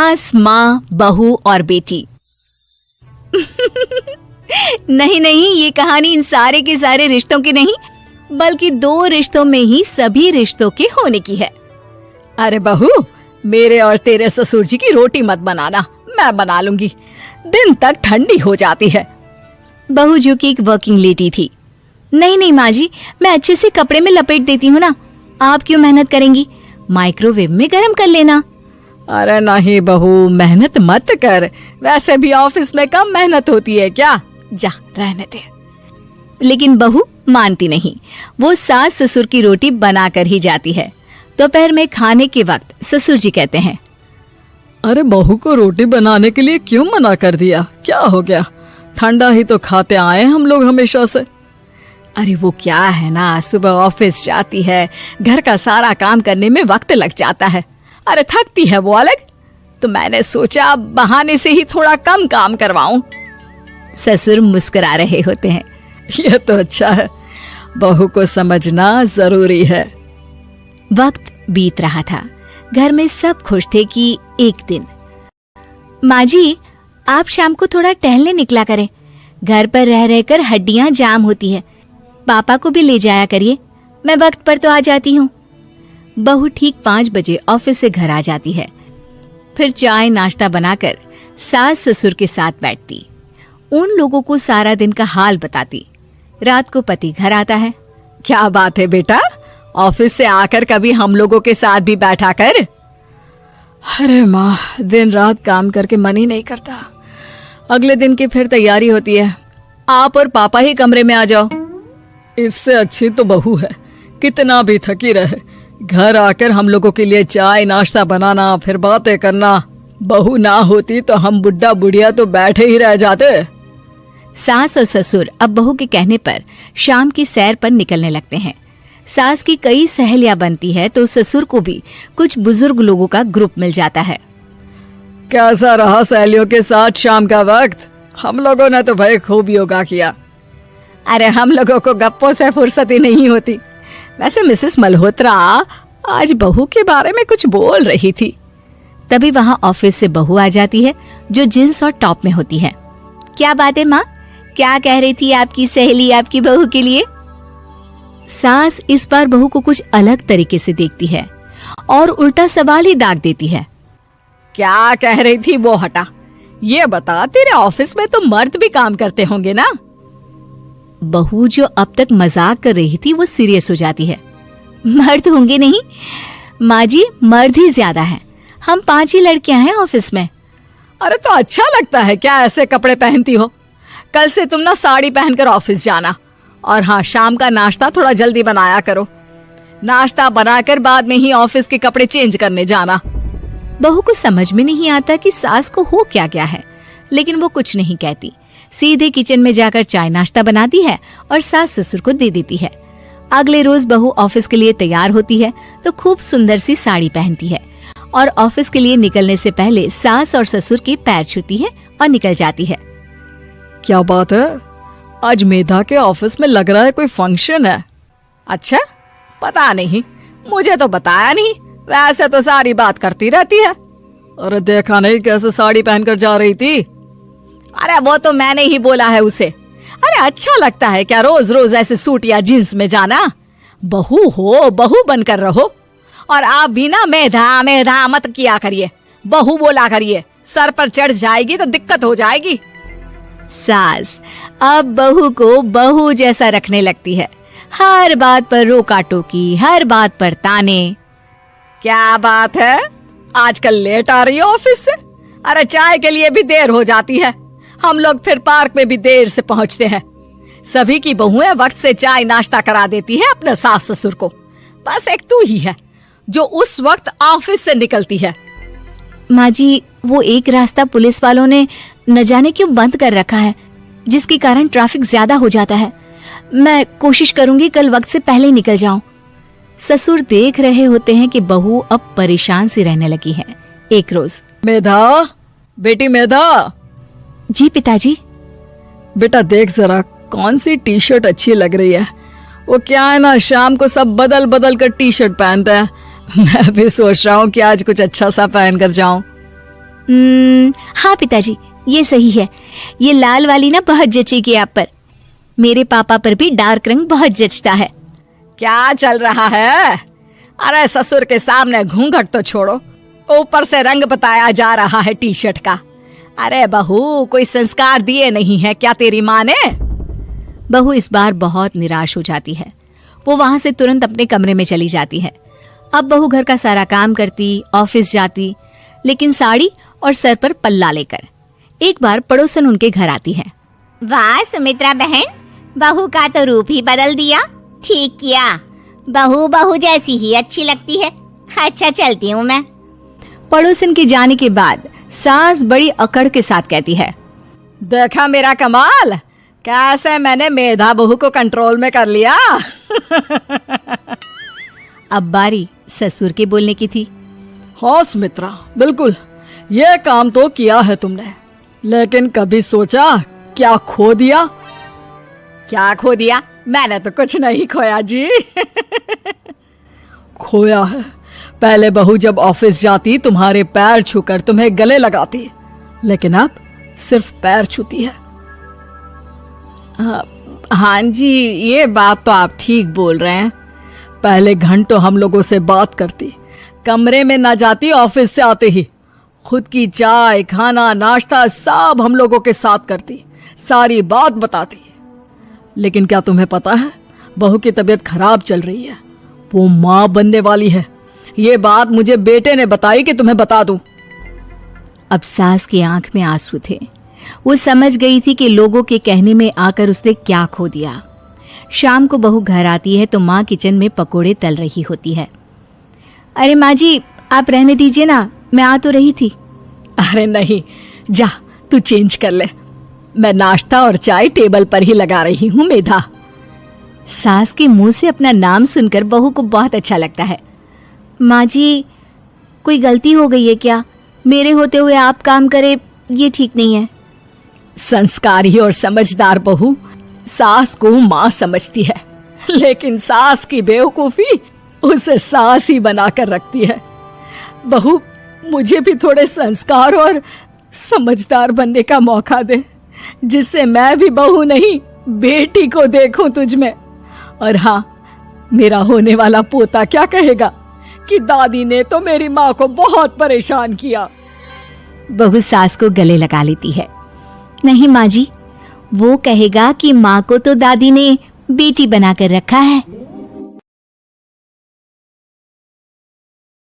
सास, माँ, बहू और बेटी। नहीं नहीं, ये कहानी इन सारे के सारे रिश्तों की नहीं, बल्कि 2 रिश्तों में ही सभी रिश्तों के होने की है। अरे बहू, मेरे और तेरे ससुर जी की रोटी मत बनाना, मैं बना लूंगी, दिन तक ठंडी हो जाती है। बहू जो कि एक वर्किंग लेडी थी। नहीं नहीं माँ जी, मैं अच्छे से कपड़े में लपेट देती हूँ ना, आप क्यों मेहनत करेंगी, माइक्रोवेव में गर्म कर लेना। अरे नहीं बहू, मेहनत मत कर, वैसे भी ऑफिस में कम मेहनत होती है क्या, जा रहने दे। लेकिन बहू मानती नहीं, वो सास ससुर की रोटी बना कर ही जाती है। दोपहर में खाने के वक्त ससुर जी कहते हैं, अरे बहू को रोटी बनाने के लिए क्यों मना कर दिया, क्या हो गया, ठंडा ही तो खाते आए हम लोग हमेशा से। अरे वो क्या है ना, सुबह ऑफिस जाती है, घर का सारा काम करने में वक्त लग जाता है, अरे थकती है वो अलग, तो मैंने सोचा बहाने से ही थोड़ा कम काम करवाऊं। ससुर मुस्कुरा रहे होते हैं, ये तो अच्छा है, बहू को समझना जरूरी है। वक्त बीत रहा था, घर में सब खुश थे कि एक दिन, माँ जी आप शाम को थोड़ा टहलने निकला करें, घर पर रह रहकर हड्डियां जाम होती है, पापा को भी ले जाया करिए, मैं वक्त पर तो आ जाती हूँ। बहू ठीक 5 बजे ऑफिस से घर आ जाती है। फिर चाय नाश्ता बनाकर सास ससुर के साथ बैठती, उन लोगों को सारा दिन का हाल बताती। रात को पति घर आता है। क्या बात है बेटा, ऑफिस से आकर कभी हम लोगों के साथ भी बैठा कर। अरे माँ, दिन रात काम करके मन ही नहीं करता, अगले दिन की फिर तैयारी होती है, आप और पापा ही कमरे में आ जाओ। इससे अच्छी तो बहू है, कितना भी थकी रहे, घर आकर हम लोगों के लिए चाय नाश्ता बनाना, फिर बातें करना। बहू ना होती तो हम बुढ़ा बुढ़िया तो बैठे ही रह जाते। सास और ससुर अब बहू के कहने पर शाम की सैर पर निकलने लगते हैं। सास की कई सहेलियां बनती है तो ससुर को भी कुछ बुजुर्ग लोगों का ग्रुप मिल जाता है। कैसा रहा सहेलियों के साथ शाम का वक्त? हम लोगों ने तो भाई खूब योगा किया। अरे हम लोगों को गप्पों से फुर्सत ही नहीं होती। वैसे मिसेस मल्होत्रा आज बहू के बारे में कुछ बोल रही थी। तभी वहां ऑफिस से बहू आ जाती है जो जींस और टॉप में होती है। क्या बात है माँ, क्या कह रही थी आपकी सहेली आपकी बहू के लिए? सास इस बार बहू को कुछ अलग तरीके से देखती है और उल्टा सवाल ही दाग देती है। क्या कह रही थी वो हटा, ये बता, तेरे ऑफिस में तो मर्द भी काम करते होंगे ना? बहू जो अब तक मजाक कर रही थी वो सीरियस हो जाती है। मर्द होंगे नहीं माँ जी, मर्द ही ज्यादा है, हम 5 ही लड़कियां हैं ऑफिस में। अरे तो अच्छा लगता है क्या ऐसे कपड़े पहनती हो? कल से तुम ना साड़ी पहनकर ऑफिस जाना, और हाँ, शाम का नाश्ता थोड़ा जल्दी बनाया करो, नाश्ता बनाकर बाद में ही ऑफिस के कपड़े चेंज करने जाना। बहू को समझ में नहीं आता कि सास को हो क्या गया है, लेकिन वो कुछ नहीं कहती, सीधे किचन में जाकर चाय नाश्ता बनाती है और सास ससुर को दे देती है। अगले रोज बहू ऑफिस के लिए तैयार होती है तो खूब सुंदर सी साड़ी पहनती है और ऑफिस के लिए निकलने से पहले सास और ससुर के पैर छूती है और निकल जाती है। क्या बात है, आज मेधा के ऑफिस में लग रहा है कोई फंक्शन है। अच्छा, पता नहीं, मुझे तो बताया नहीं, वैसे तो सारी बात करती रहती है। अरे देखा नहीं कैसे साड़ी पहनकर जा रही थी? अरे वो तो मैंने ही बोला है उसे। अरे अच्छा लगता है क्या रोज रोज ऐसे सूट या जींस में जाना? बहू हो, बहू बनकर रहो, और आप भी ना मेधा मेधा मत किया करिए, बहू बोला करिए, सर पर चढ़ जाएगी तो दिक्कत हो जाएगी। सास अब बहू को बहू जैसा रखने लगती है, हर बात पर रोका टोकी, हर बात पर ताने। क्या बात है, आजकल लेट आ रही है ऑफिस से? अरे चाय के लिए भी देर हो जाती है, हम लोग फिर पार्क में भी देर से पहुंचते हैं। सभी की बहुएं वक्त से चाय नाश्ता करा देती है अपने सास ससुर को, बस एक तू ही है जो उस वक्त ऑफिस से निकलती है। माँ जी, वो एक रास्ता पुलिस वालों ने न जाने क्यों बंद कर रखा है, जिसके कारण ट्रैफिक ज्यादा हो जाता है। मैं कोशिश करूंगी कल वक्त से पहले निकल जाऊं। ससुर देख रहे होते हैं कि बहू अब परेशान सी रहने लगी है। एक रोज, मेधा, बेटी मेधा। जी पिताजी। बेटा देख जरा कौन सी टी शर्ट अच्छी लग रही है। वो क्या है ना, शाम को सब बदल बदल कर टी शर्ट पहनते हैं, मैं भी सोच रहा हूँ कि आज कुछ अच्छा सा पहन कर जाऊं। हाँ पिताजी, ये सही है। ये लाल वाली ना बहुत जचेगी आप पर। मेरे पापा पर भी डार्क रंग बहुत जचता है। क्या चल रहा है? अरे ससुर के सामने घूंघट तो छोड़ो, ऊपर से रंग बताया जा रहा है टी शर्ट का। अरे बहू, कोई संस्कार दिए नहीं है क्या तेरी माँ ने? बहू इस बार बहुत निराश हो जाती है। वो वहां से तुरंत अपने कमरे में चली जाती है। अब बहू घर का सारा काम करती, ऑफिस जाती, लेकिन साड़ी और सर पर पल्ला लेकर। एक बार पड़ोसन उनके घर आती है। वाह सुमित्रा बहन, बहू का तो रूप ही बदल दिया। ठीक किया, बहू बहू जैसी ही अच्छी लगती है। अच्छा चलती हूँ मैं। पड़ोसन के जाने के बाद सास बड़ी अकड़ के साथ कहती है, देखा मेरा कमाल, कैसे मैंने मेधा बहू को कंट्रोल में कर लिया। अब बारी ससुर के बोलने की थी। हाँ सुमित्रा, बिल्कुल ये काम तो किया है तुमने, लेकिन कभी सोचा क्या खो दिया? क्या खो दिया? मैंने तो कुछ नहीं खोया जी। खोया है, पहले बहू जब ऑफिस जाती तुम्हारे पैर छूकर तुम्हें गले लगाती, लेकिन अब सिर्फ पैर छूती है। हाँ जी, ये बात तो आप ठीक बोल रहे हैं। पहले घंटों हम लोगों से बात करती, कमरे में ना जाती, ऑफिस से आते ही खुद की चाय, खाना, नाश्ता सब हम लोगों के साथ करती, सारी बात बताती। लेकिन क्या तुम्हें पता है, बहू की तबीयत खराब चल रही है, वो माँ बनने वाली है। ये बात मुझे बेटे ने बताई कि तुम्हें बता दूं। अब सास की आंख में आंसू थे। वो समझ गई थी कि लोगों के कहने में आकर उसने क्या खो दिया। शाम को बहू घर आती है तो माँ किचन में पकोड़े तल रही होती है। अरे माँ जी, आप रहने दीजिए ना, मैं आ तो रही थी। अरे नहीं, जा तू चेंज कर ले, मैं नाश्ता और चाय टेबल पर ही लगा रही हूँ मेधा। सास के मुंह से अपना नाम सुनकर बहू को बहुत अच्छा लगता है। माँ जी, कोई गलती हो गई है क्या? मेरे होते हुए आप काम करे, ये ठीक नहीं है। संस्कारी और समझदार बहू सास को माँ समझती है, लेकिन सास की बेवकूफी उसे सास ही बनाकर रखती है। बहू, मुझे भी थोड़े संस्कार और समझदार बनने का मौका दे, जिससे मैं भी बहू नहीं बेटी को देखूं तुझ में। और हाँ, मेरा होने वाला पोता क्या कहेगा कि दादी ने तो मेरी माँ को बहुत परेशान किया। बहू सास को गले लगा लेती है। नहीं माँ जी, वो कहेगा कि माँ को तो दादी ने बेटी बनाकर रखा है।